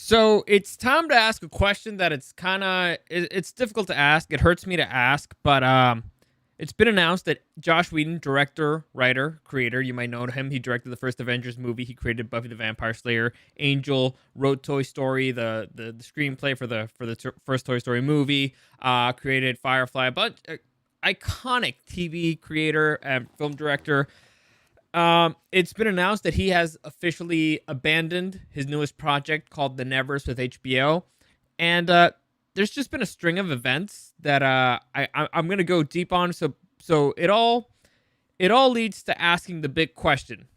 So it's time to ask a question that it's difficult to ask. It hurts me to ask, but it's been announced that Joss Whedon, director, writer, creator, you might know him. He directed the first Avengers movie. He created Buffy the Vampire Slayer, Angel, wrote Toy Story, the screenplay for the first Toy Story movie. Created Firefly, a bunch iconic TV creator and film director. It's been announced that he has officially abandoned his newest project called The Nevers with HBO, and there's just been a string of events that I'm gonna go deep on. So it all leads to asking the big question: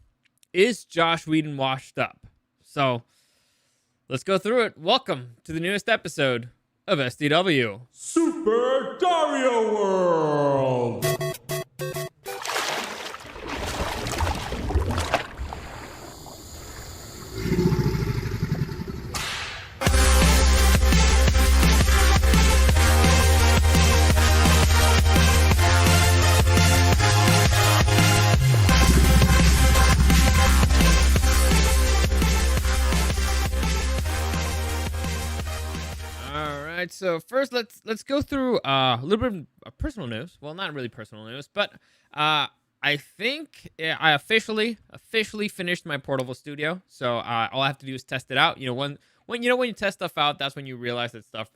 is Joss Whedon washed up? So let's go through it. Welcome to the newest episode of SDW Super Dario World. So first, let's go through a little bit of personal news. Well, not really personal news, but I think I officially finished my portable studio. So all I have to do is test it out. When you test stuff out, that's when you realize that stuff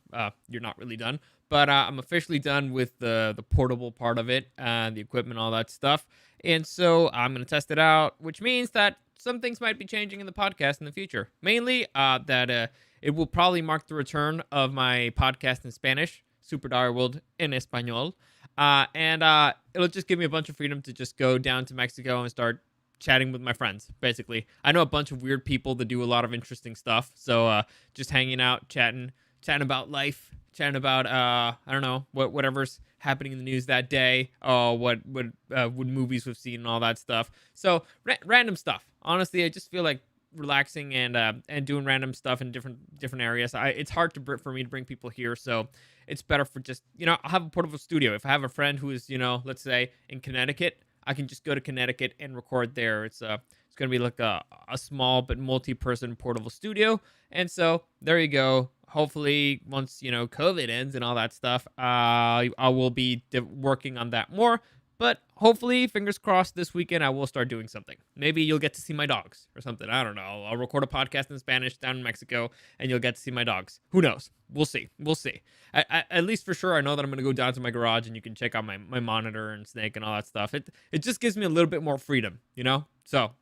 you're not really done. But I'm officially done with the portable part of it, the equipment, all that stuff. And so I'm gonna test it out, which means that some things might be changing in the podcast in the future. Mainly that it will probably mark the return of my podcast in Spanish, Super Dario World en Español. And it'll just give me a bunch of freedom to just go down to Mexico and start chatting with my friends, basically. I know a bunch of weird people that do a lot of interesting stuff. So just hanging out, chatting about life, chatting about, I don't know, whatever's happening in the news that day, what movies we've seen and all that stuff. So random stuff. Honestly, I just feel like relaxing and doing random stuff in different areas. It's hard for me to bring people here, so it's better for just I'll have a portable studio. If I have a friend who is let's say in Connecticut, I can just go to Connecticut and record there. It's gonna be like a small but multi-person portable studio, and so there you go. Hopefully once COVID ends and all that stuff, I will be working on that more. But hopefully, fingers crossed, this weekend I will start doing something. Maybe you'll get to see my dogs or something. I don't know. I'll record a podcast in Spanish down in Mexico, and you'll get to see my dogs. Who knows? We'll see. At least for sure, I know that I'm going to go down to my garage, and you can check out my monitor and Snake and all that stuff. It just gives me a little bit more freedom, So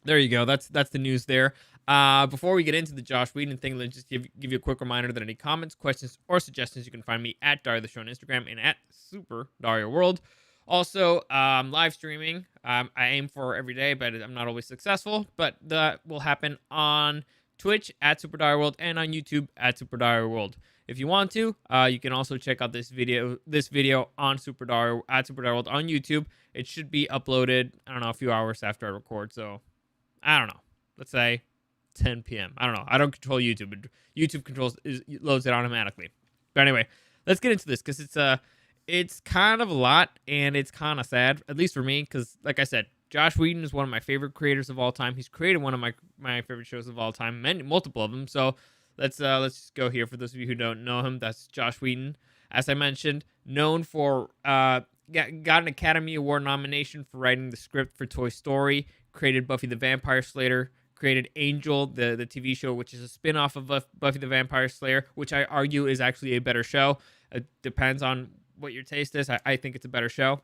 there you go. That's the news there. Before we get into the Joss Whedon thing, let's just give you a quick reminder that any comments, questions, or suggestions, you can find me at Dario the Show on Instagram and at Super Dario World. Also, live streaming, I aim for every day, but I'm not always successful. But that will happen on Twitch at Super Dario World and on YouTube at Super Dario World. If you want to, you can also check out this video on Super Dario World on YouTube. It should be uploaded, I don't know, a few hours after I record. So, I don't know. Let's say 10 p.m. I don't know. I don't control YouTube, but YouTube loads it automatically. But anyway, let's get into this because it's kind of a lot, and it's kind of sad, at least for me, because, like I said, Joss Whedon is one of my favorite creators of all time. He's created one of my favorite shows of all time, multiple of them. So let's just go here. For those of you who don't know him, that's Joss Whedon. As I mentioned, known for got an Academy Award nomination for writing the script for Toy Story, created Buffy the Vampire Slayer, created Angel, the TV show, which is a spin-off of Buffy the Vampire Slayer, which I argue is actually a better show. It depends on what your taste is. I think it's a better show.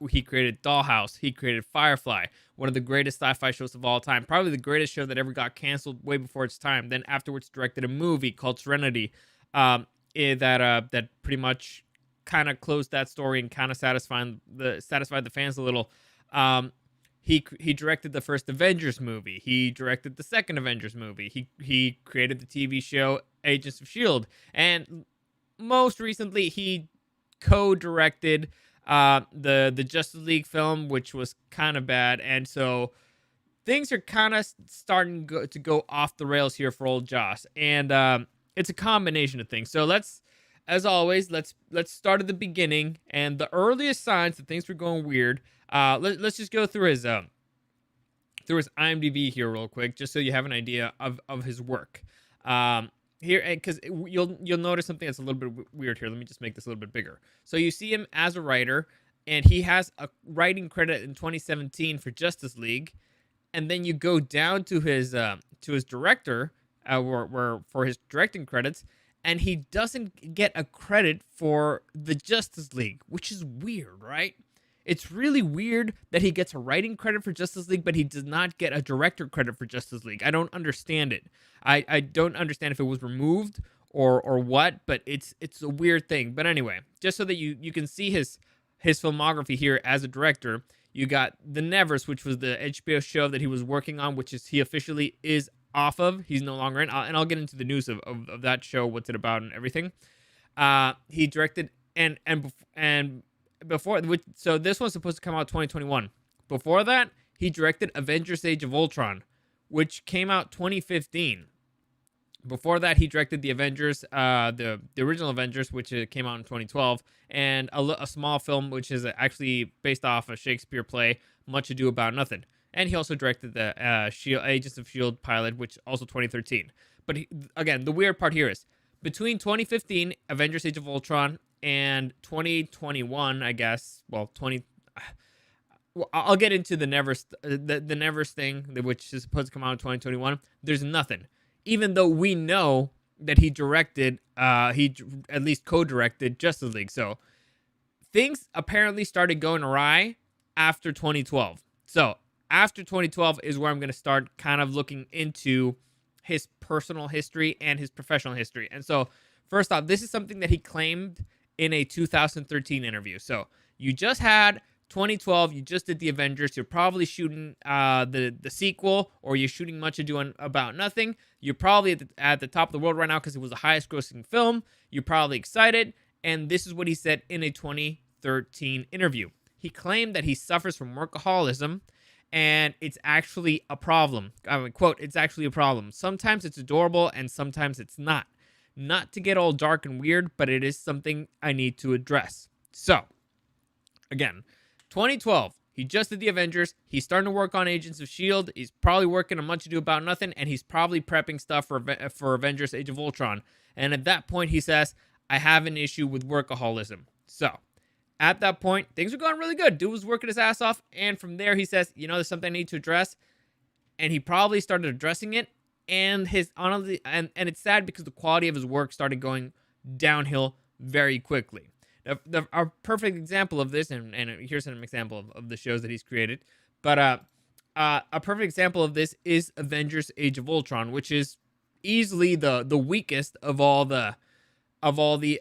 He created Dollhouse. He created Firefly, one of the greatest sci-fi shows of all time. Probably the greatest show that ever got canceled way before its time. Then afterwards directed a movie called Serenity that pretty much kind of closed that story and kind of satisfied the fans a little. He directed the first Avengers movie. He directed the second Avengers movie. He created the TV show Agents of S.H.I.E.L.D. And most recently, he co-directed the Justice League film, which was kind of bad. And so things are kind of starting to go off the rails here for old Joss. And it's a combination of things. So as always, let's start at the beginning. And the earliest signs that things were going weird, let's just go through his through his IMDb here real quick, just so you have an idea of his work. Here, because you'll notice something that's a little bit weird here. Let me just make this a little bit bigger. So you see him as a writer, and he has a writing credit in 2017 for Justice League, and then you go down to his director, where for his directing credits, and he doesn't get a credit for the Justice League, which is weird, right? It's really weird that he gets a writing credit for Justice League, but he does not get a director credit for Justice League. I don't understand it. I don't understand if it was removed or what, but it's a weird thing. But anyway, just so that you can see his filmography here as a director, you got The Nevers, which was the HBO show that he was working on, which is he officially is off of. He's no longer in. And I'll get into the news of that show, what's it about, and everything. He directed and before, so this one's supposed to come out 2021. Before that, he directed Avengers: Age of Ultron, which came out 2015. Before that, he directed the Avengers, the original Avengers, which came out in 2012, and a small film which is actually based off a Shakespeare play, Much Ado About Nothing. And he also directed the Agents of S.H.I.E.L.D. pilot, which also 2013. But again, the weird part here is between 2015, Avengers: Age of Ultron, and 2021, I guess. Well, I'll get into the Nevers, the Nevers thing, which is supposed to come out in 2021. There's nothing, even though we know that he directed, he at least co-directed Justice League. So things apparently started going awry after 2012. So after 2012 is where I'm going to start kind of looking into his personal history and his professional history. And so first off, this is something that he claimed in a 2013 interview. So you just had 2012, you just did the Avengers, you're probably shooting the sequel, or you're shooting Much Ado About Nothing. You're probably at the top of the world right now because it was the highest grossing film. You're probably excited, and this is what he said in a 2013 interview. He claimed that he suffers from workaholism, and it's actually a problem. I mean, quote, "It's actually a problem. Sometimes it's adorable, and sometimes it's not. Not to get all dark and weird, but it is something I need to address." So, again, 2012, he just did the Avengers. He's starting to work on Agents of S.H.I.E.L.D. He's probably working on Much Ado About Nothing, and he's probably prepping stuff for Avengers: Age of Ultron. And at that point, he says, "I have an issue with workaholism." So, at that point, things were going really good. Dude was working his ass off, and from there, he says, there's something I need to address. And he probably started addressing it. And honestly, and it's sad because the quality of his work started going downhill very quickly. Our perfect example of this, and here's an example of the shows that he's created, but a perfect example of this is Avengers: Age of Ultron, which is easily the weakest of all the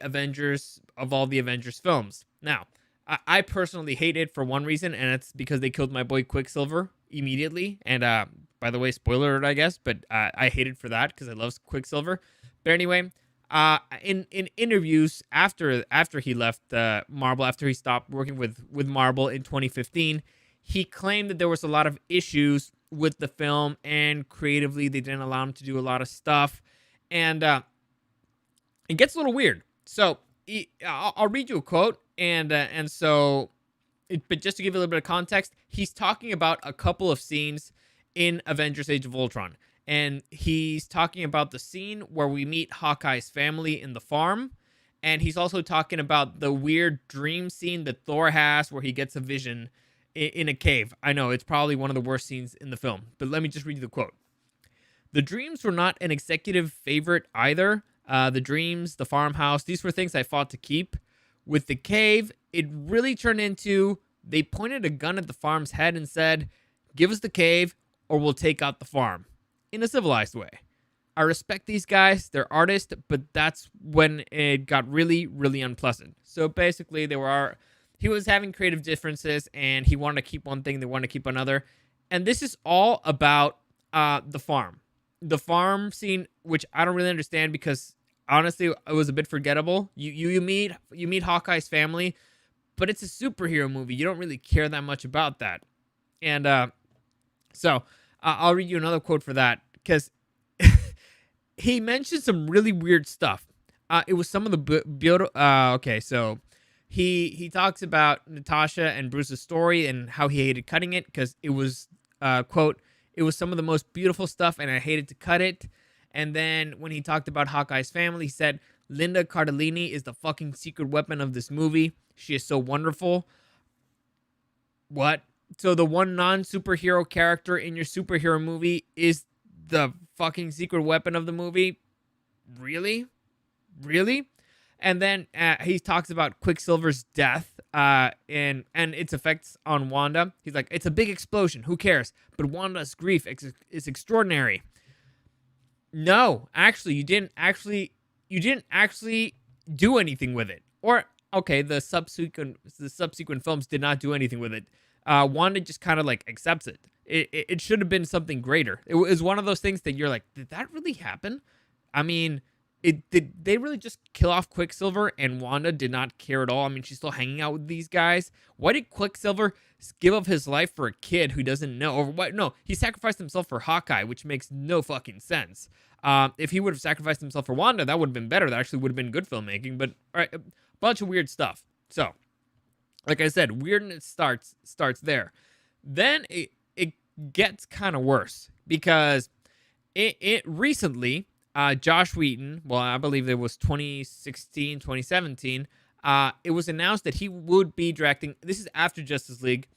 Avengers films. Now, I personally hate it for one reason, and it's because they killed my boy Quicksilver immediately. And by the way, spoiler alert, I guess, but I hate it for that because I love Quicksilver. But anyway, in interviews after he left Marvel, after he stopped working with Marvel in 2015, he claimed that there was a lot of issues with the film, and creatively they didn't allow him to do a lot of stuff, and it gets a little weird. So I'll read you a quote, but just to give you a little bit of context, he's talking about a couple of scenes in Avengers: Age of Ultron. And he's talking about the scene where we meet Hawkeye's family in the farm. And he's also talking about the weird dream scene that Thor has where he gets a vision in a cave. I know, it's probably one of the worst scenes in the film. But let me just read you the quote. "The dreams were not an executive favorite either. The dreams, the farmhouse, these were things I fought to keep. With the cave, it really turned into, they pointed a gun at the farm's head and said, 'Give us the cave or we'll take out the farm,' in a civilized way. I respect these guys, they're artists, but that's when it got really, really unpleasant." So basically, he was having creative differences, and he wanted to keep one thing, they wanted to keep another. And this is all about the farm. The farm scene, which I don't really understand because honestly, it was a bit forgettable. You meet Hawkeye's family, but it's a superhero movie. You don't really care that much about that. And so I'll read you another quote for that, because he mentioned some really weird stuff. It was some of the okay, so he talks about Natasha and Bruce's story and how he hated cutting it because it was quote, It was some of the most beautiful stuff, and I hated to cut it. And then when he talked about Hawkeye's family, he said, Linda Cardellini is the fucking secret weapon of this movie. She is so wonderful. What? So the one non-superhero character in your superhero movie is the fucking secret weapon of the movie? Really? Really? And then he talks about Quicksilver's death and its effects on Wanda. He's like, it's a big explosion. Who cares? But Wanda's grief is extraordinary. No, actually, you didn't actually do anything with it. Or okay, the subsequent films did not do anything with it. Wanda just kind of like accepts it. It should have been something greater. It was one of those things that you're like, did that really happen? I mean, did they really just kill off Quicksilver and Wanda did not care at all? I mean, she's still hanging out with these guys. Why did Quicksilver give up his life for a kid who doesn't know? Or what? No, he sacrificed himself for Hawkeye, which makes no fucking sense. If he would have sacrificed himself for Wanda, that would have been better. That actually would have been good filmmaking. But all right, a bunch of weird stuff. So, like I said, weirdness starts there. Then it gets kind of worse because it recently, Joss Whedon, well, I believe it was 2016, 2017, it was announced that he would be directing, this is after Justice League.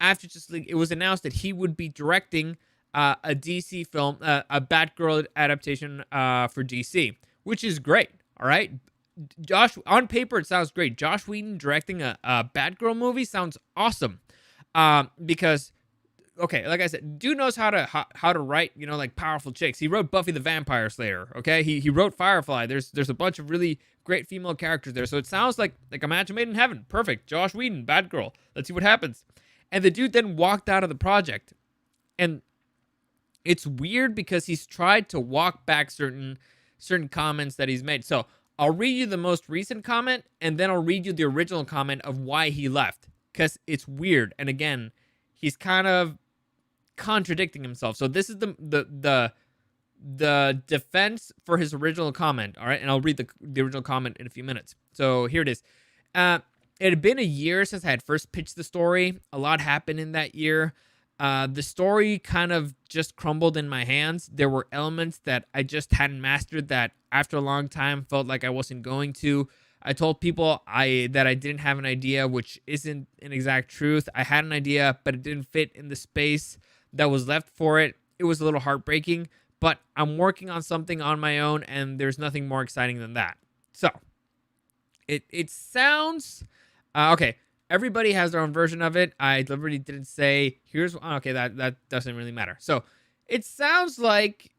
After Justice League, it was announced that he would be directing a DC film, a Batgirl adaptation for DC, which is great, all right? On paper, it sounds great. Joss Whedon directing a Batgirl movie sounds awesome because... Okay, like I said, dude knows how to write, like powerful chicks. He wrote Buffy the Vampire Slayer, okay? He wrote Firefly. There's a bunch of really great female characters there. So it sounds like a match made in heaven. Perfect. Joss Whedon, Batgirl. Let's see what happens. And the dude then walked out of the project. And it's weird because he's tried to walk back certain comments that he's made. So I'll read you the most recent comment, and then I'll read you the original comment of why he left. Because it's weird. And again, he's kind of contradicting himself. So this is the defense for his original comment, all right? And I'll read the original comment in a few minutes. So here it is. It had been a year since I had first pitched the story. A lot happened in that year. The story kind of just crumbled in my hands. There were elements that I just hadn't mastered that after a long time felt like I wasn't going to. I told people that I didn't have an idea, which isn't an exact truth. I had an idea, but it didn't fit in the space that was left for it. It was a little heartbreaking, but I'm working on something on my own, and there's nothing more exciting than that. So, it sounds... okay, everybody has their own version of it. I deliberately didn't say, here's... Okay, that doesn't really matter. So, it sounds like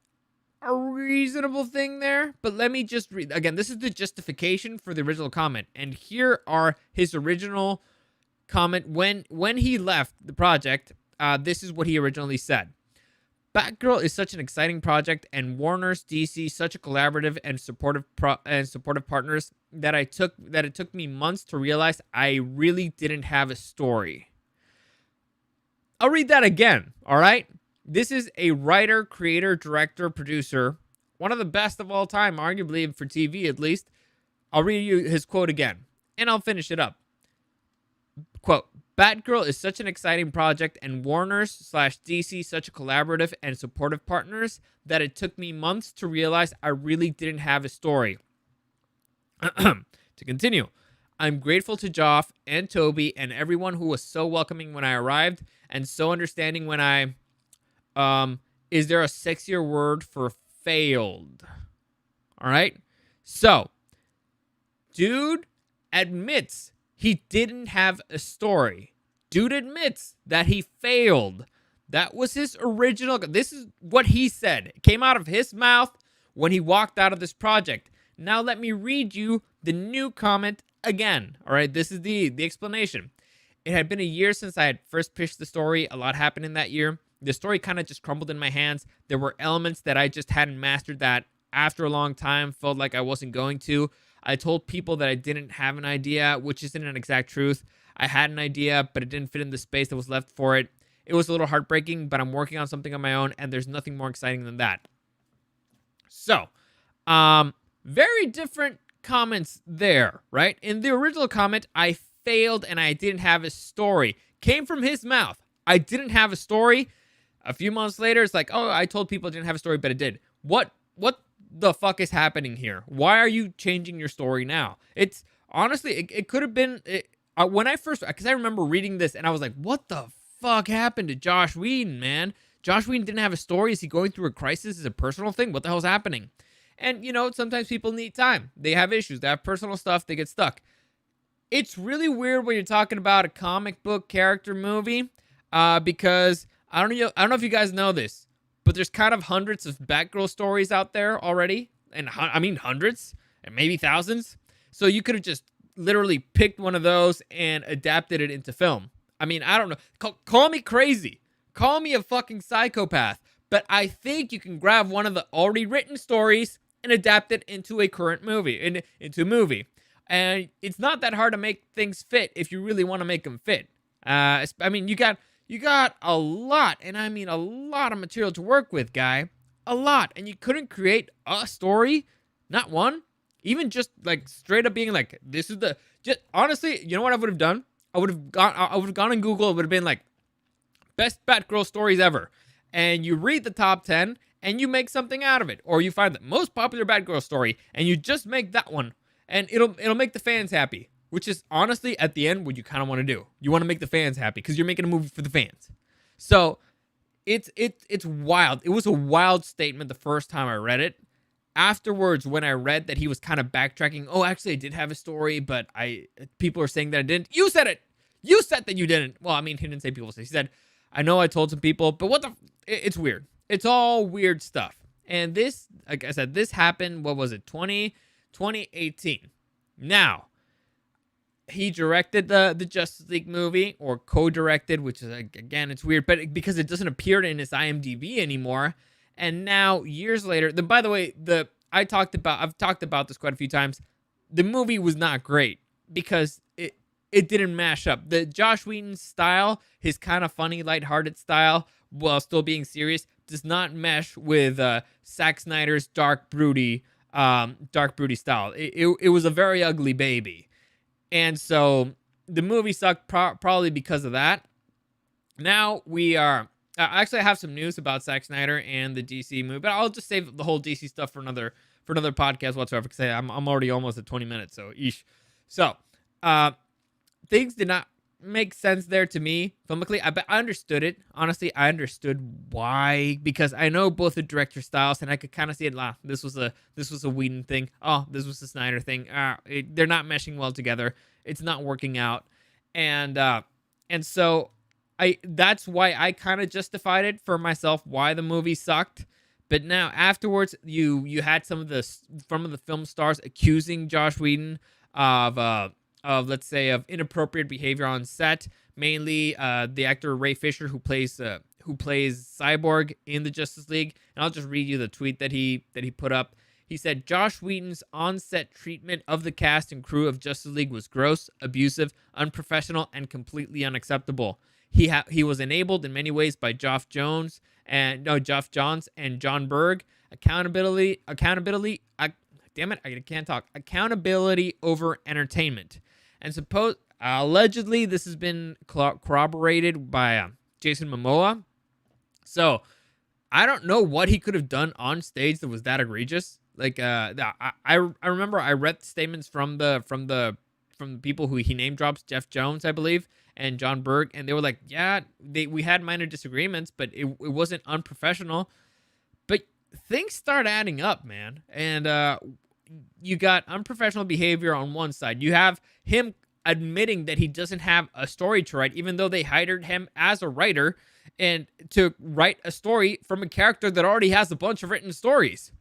a reasonable thing there, but let me just read. Again, this is the justification for the original comment, and here are his original comment when he left the project. This is what he originally said. Batgirl is such an exciting project, and Warner's DC such a collaborative and supportive partners that it took me months to realize I really didn't have a story. I'll read that again, all right? This is a writer, creator, director, producer, one of the best of all time, arguably for TV at least. I'll read you his quote again, and I'll finish it up. Quote, Batgirl is such an exciting project, and Warner's/DC such a collaborative and supportive partners that it took me months to realize I really didn't have a story. To continue, I'm grateful to Joff and Toby and everyone who was so welcoming when I arrived and so understanding when I... is there a sexier word for failed? All right. So, dude admits he didn't have a story. Dude admits that he failed. That was his original. This is what he said. It came out of his mouth when he walked out of this project. Now let me read you the new comment again. All right. This is the explanation. It had been a year since I had first pitched the story. A lot happened in that year. The story kind of just crumbled in my hands. There were elements that I just hadn't mastered that after a long time felt like I wasn't going to. I told people that I didn't have an idea, which isn't an exact truth. I had an idea, but it didn't fit in the space that was left for it. It was a little heartbreaking, but I'm working on something on my own, and there's nothing more exciting than that. So, very different comments there, right? In the original comment, I failed and I didn't have a story. Came from his mouth. I didn't have a story. A few months later, it's like, oh, I told people I didn't have a story, but it did. What the fuck is happening here? Why are you changing your story now? It's honestly, it could have been when I first, because I remember reading this and I was like, what the fuck happened to Joss Whedon, man? Joss Whedon didn't have a story. Is he going through a crisis? Is it a personal thing? What the hell's happening? And sometimes people need time. They have issues. They have personal stuff. They get stuck. It's really weird when you're talking about a comic book character movie, because I don't know if you guys know this, but there's kind of hundreds of Batgirl stories out there already, and I mean hundreds and maybe thousands. So you could have just literally picked one of those and adapted it into film. I mean, I don't know. Call me crazy. Call me a fucking psychopath. But I think you can grab one of the already written stories and adapt it into a current movie, into a movie. And it's not that hard to make things fit if you really want to make them fit. I mean, you got a lot, and I mean a lot of material to work with, guy. A lot. And you couldn't create a story, not one, even just like straight up being like, this is the, just honestly, you know what I would have done? I would have gone on Google. It would have been like best Batgirl stories ever. And you read the top 10 and you make something out of it. Or you find the most popular Batgirl story and you just make that one. And it'll make the fans happy, which is honestly at the end what you kind of want to do. You want to make the fans happy because you're making a movie for the fans. So it's wild. It was a wild statement the first time I read it. Afterwards, when I read that he was kind of backtracking, oh, actually I did have a story, but people are saying that I didn't. You said it. You said that you didn't. Well, I mean, he didn't say people say. He said, I know I told some people, but it's weird. It's all weird stuff. And this, like I said, this happened, what was it, 2018. Now, he directed the Justice League movie, or co-directed, which is, again, it's weird, but because it doesn't appear in his IMDb anymore. And now, years later, by the way, I've talked about this quite a few times. The movie was not great because it didn't mash up. The Joss Whedon style, his kind of funny, lighthearted style, while still being serious, does not mesh with Zack Snyder's dark, broody style. It was a very ugly baby. And so the movie sucked probably because of that. Now we are... actually, I have some news about Zack Snyder and the DC movie, but I'll just save the whole DC stuff for another podcast whatsoever, because I'm already almost at 20 minutes, so eesh. So, things did not make sense there to me filmically. I understood it. Honestly, I understood why, because I know both the director styles, and I could kind of see it. This was a Whedon thing. Oh, this was a Snyder thing. They're not meshing well together. It's not working out, and so that's why I kind of justified it for myself why the movie sucked. But now afterwards, you had some of the film stars accusing Joss Whedon of let's say of inappropriate behavior on set, mainly the actor Ray Fisher who plays Cyborg in the Justice League. And I'll just read you the tweet that he put up. He said, Joss Whedon's on-set treatment of the cast and crew of Justice League was gross, abusive, unprofessional, and completely unacceptable. He was enabled in many ways by Geoff Johns and John Berg. Accountability over entertainment. And allegedly, this has been corroborated by Jason Momoa. So I don't know what he could have done on stage that was that egregious. Like I remember I read statements from the people who he name drops, Geoff Johns, I believe, and John Berg, and they were like, yeah, we had minor disagreements, but it wasn't unprofessional. But things start adding up, man. And you got unprofessional behavior on one side. You have him admitting that he doesn't have a story to write, even though they hired him as a writer and to write a story from a character that already has a bunch of written stories.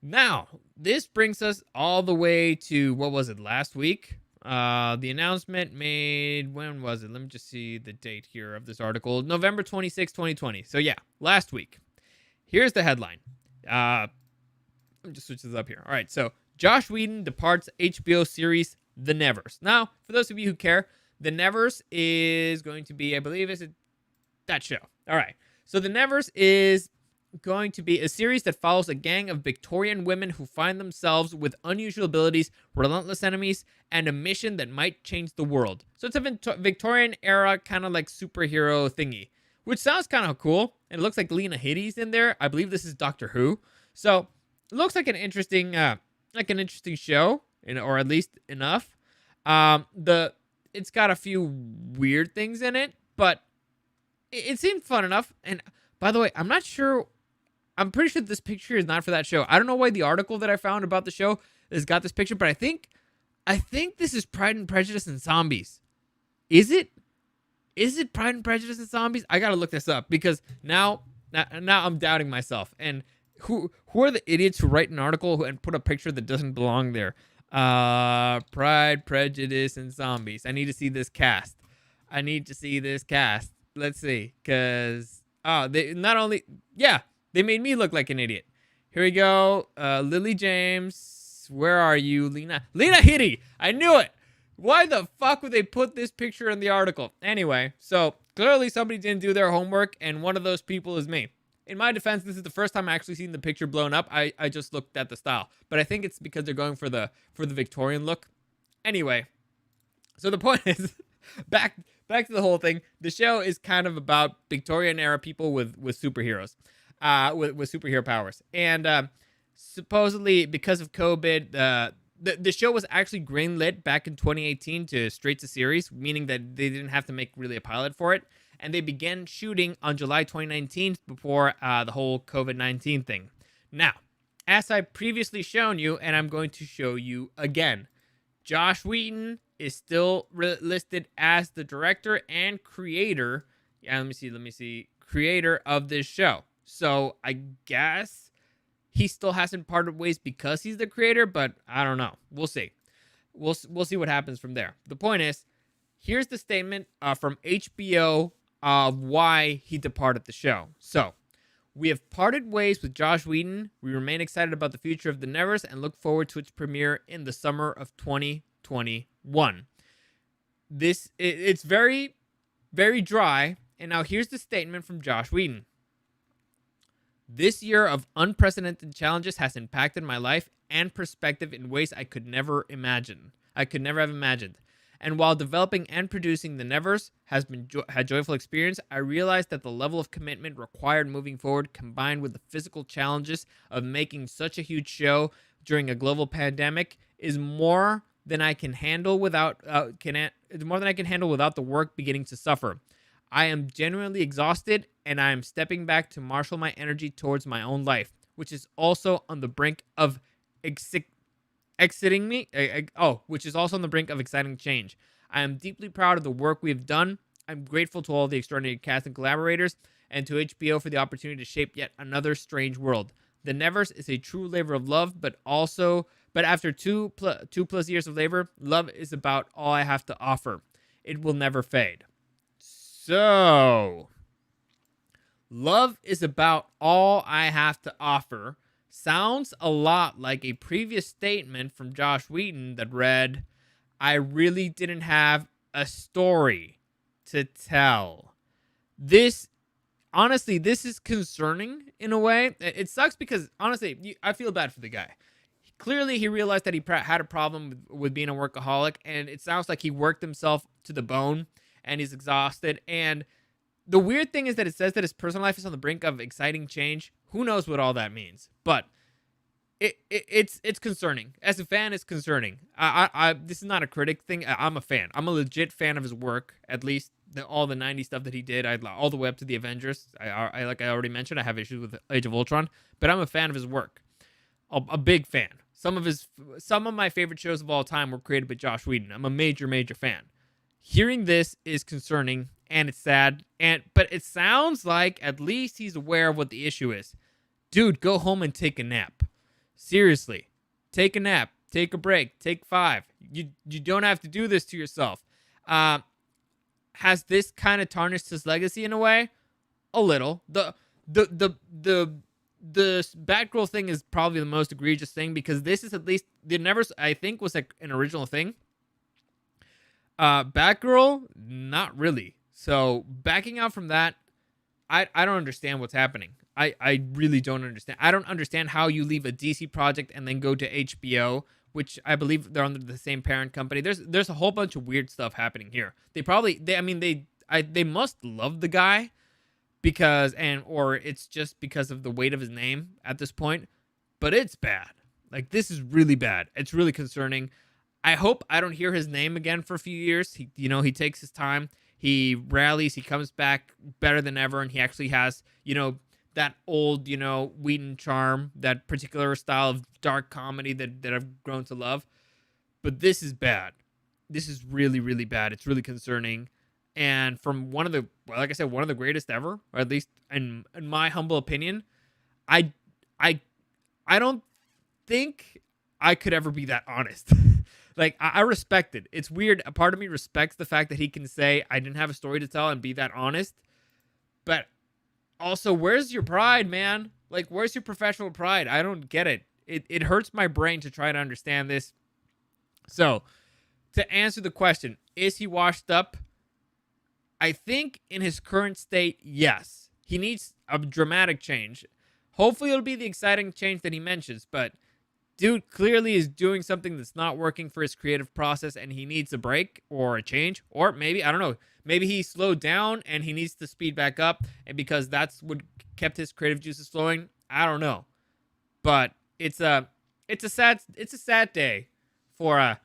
Now, this brings us all the way to, what was it, last week? The announcement made, when was it? Let me just see the date here of this article. November 26, 2020. So yeah, last week. Here's the headline. Let me just switch this up here. All right, so Joss Whedon departs HBO series The Nevers. Now, for those of you who care, The Nevers is going to be, I believe, that show. All right, so The Nevers is going to be a series that follows a gang of Victorian women who find themselves with unusual abilities, relentless enemies, and a mission that might change the world. So it's a Victorian era kind of like superhero thingy, which sounds kind of cool. And it looks like Lena Headey's in there. I believe this is Doctor Who. So it looks like an interesting show, or at least enough. It's got a few weird things in it, but it seemed fun enough. And by the way, I'm not sure. I'm pretty sure this picture is not for that show. I don't know why the article that I found about the show has got this picture, but I think this is Pride and Prejudice and Zombies. Is it? Is it Pride and Prejudice and Zombies? I gotta look this up because now I'm doubting myself. And who are the idiots who write an article and put a picture that doesn't belong there? Pride, Prejudice, and Zombies. I need to see this cast. Let's see, because they made me look like an idiot. Here we go. Lily James, where are you? Lena Headey. I knew it. Why the fuck would they put this picture in the article? Anyway, so clearly somebody didn't do their homework, and one of those people is me. In my defense, this is the first time I actually seen the picture blown up. I just looked at the style, but I think it's because they're going for the Victorian look. Anyway, so the point is, back to the whole thing. The show is kind of about Victorian era people with superheroes, with superhero powers, and supposedly because of COVID, the show was actually greenlit back in 2018 to straight to series, meaning that they didn't have to make really a pilot for it. And they began shooting on July 2019 before the whole COVID-19 thing. Now, as I previously shown you, and I'm going to show you again, Joss Whedon is still listed as the director and creator. Yeah, let me see. Creator of this show. So I guess he still hasn't parted ways because he's the creator, but I don't know. We'll see. We'll see what happens from there. The point is, here's the statement from HBO of why he departed the show. So, we have parted ways with Joss Whedon. We remain excited about the future of the Nevers and look forward to its premiere in the summer of 2021. It's very, very dry. And now here's the statement from Joss Whedon. This year of unprecedented challenges has impacted my life and perspective in ways I could never have imagined. And while developing and producing The Nevers has been had joyful experience, I realized that the level of commitment required moving forward, combined with the physical challenges of making such a huge show during a global pandemic, is more than I can handle without the work beginning to suffer. I am genuinely exhausted, and I am stepping back to marshal my energy towards my own life, which is also on the brink of exciting change. I am deeply proud of the work we have done. I'm grateful to all the extraordinary cast and collaborators, and to HBO for the opportunity to shape yet another strange world. The Nevers is a true labor of love, but after two plus years of labor, love is about all I have to offer. It will never fade. So, love is about all I have to offer sounds a lot like a previous statement from Joss Whedon that read, I really didn't have a story to tell. This is concerning in a way. It sucks because, honestly, I feel bad for the guy. Clearly, he realized that he had a problem with being a workaholic, and it sounds like he worked himself to the bone, and he's exhausted. And the weird thing is that it says that his personal life is on the brink of exciting change. Who knows what all that means? But it's concerning. As a fan, it's concerning. This is not a critic thing. I'm a fan. I'm a legit fan of his work. At least all the 90s stuff that he did. All the way up to the Avengers. Like I already mentioned, I have issues with Age of Ultron, but I'm a fan of his work. A big fan. Some of my favorite shows of all time were created by Joss Whedon. I'm a major fan. Hearing this is concerning, and it's sad, but it sounds like at least he's aware of what the issue is. Dude, go home and take a nap. Seriously. Take a nap. Take a break. Take 5. You don't have to do this to yourself. Has this kind of tarnished his legacy in a way? A little. The Batgirl thing is probably the most egregious thing, because this is at least I think was like an original thing. Batgirl, not really. So backing out from that, I don't understand what's happening. I really don't understand. I don't understand how you leave a DC project and then go to HBO, which I believe they're under the same parent company. There's a whole bunch of weird stuff happening here. They must love the guy, or it's just because of the weight of his name at this point, but it's bad. Like, this is really bad. It's really concerning. I hope I don't hear his name again for a few years. He takes his time. He rallies. He comes back better than ever, and he actually has, that old, Whedon charm, that particular style of dark comedy that I've grown to love. But this is bad. This is really, really bad. It's really concerning. And from one of the greatest ever, or at least in my humble opinion, I don't think I could ever be that honest. Like, I respect it. It's weird. A part of me respects the fact that he can say, I didn't have a story to tell and be that honest. But also, where's your pride, man? Like, where's your professional pride? I don't get it. It hurts my brain to try to understand this. So, to answer the question, is he washed up? I think in his current state, yes. He needs a dramatic change. Hopefully, it'll be the exciting change that he mentions, but dude clearly is doing something that's not working for his creative process, and he needs a break or a change, or maybe, I don't know, maybe he slowed down and he needs to speed back up, and because that's what kept his creative juices flowing. I don't know, but it's a sad day for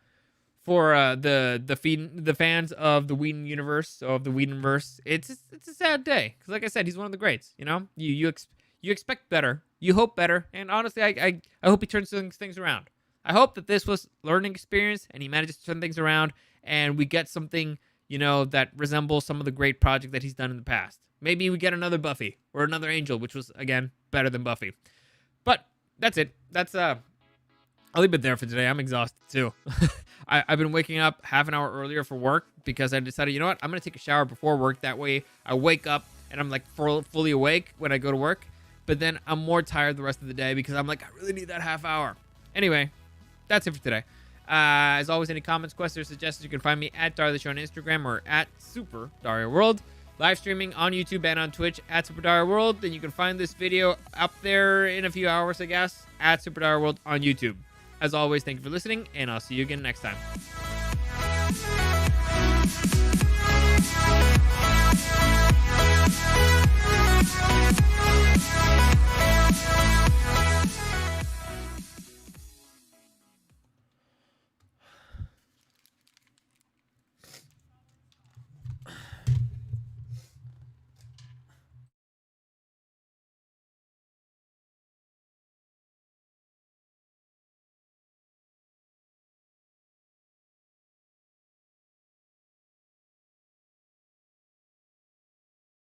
the fans of the Whedon universe, of the Whedonverse. It's a sad day because, like I said, he's one of the greats. You expect better. You hope better. And honestly, I hope he turns things around. I hope that this was learning experience and he manages to turn things around and we get something, that resembles some of the great projects that he's done in the past. Maybe we get another Buffy or another Angel, which was, again, better than Buffy. But that's it. I'll leave it there for today. I'm exhausted too. I've been waking up half an hour earlier for work because I decided, I'm going to take a shower before work. That way I wake up and I'm like fully awake when I go to work. But then I'm more tired the rest of the day because I'm like, I really need that half hour. Anyway, that's it for today. As always, any comments, questions, or suggestions, you can find me at Dario the Show on Instagram or at Super Dario World. Live streaming on YouTube and on Twitch at Super Dario World. Then you can find this video up there in a few hours, I guess, at Super Dario World on YouTube. As always, thank you for listening, and I'll see you again next time.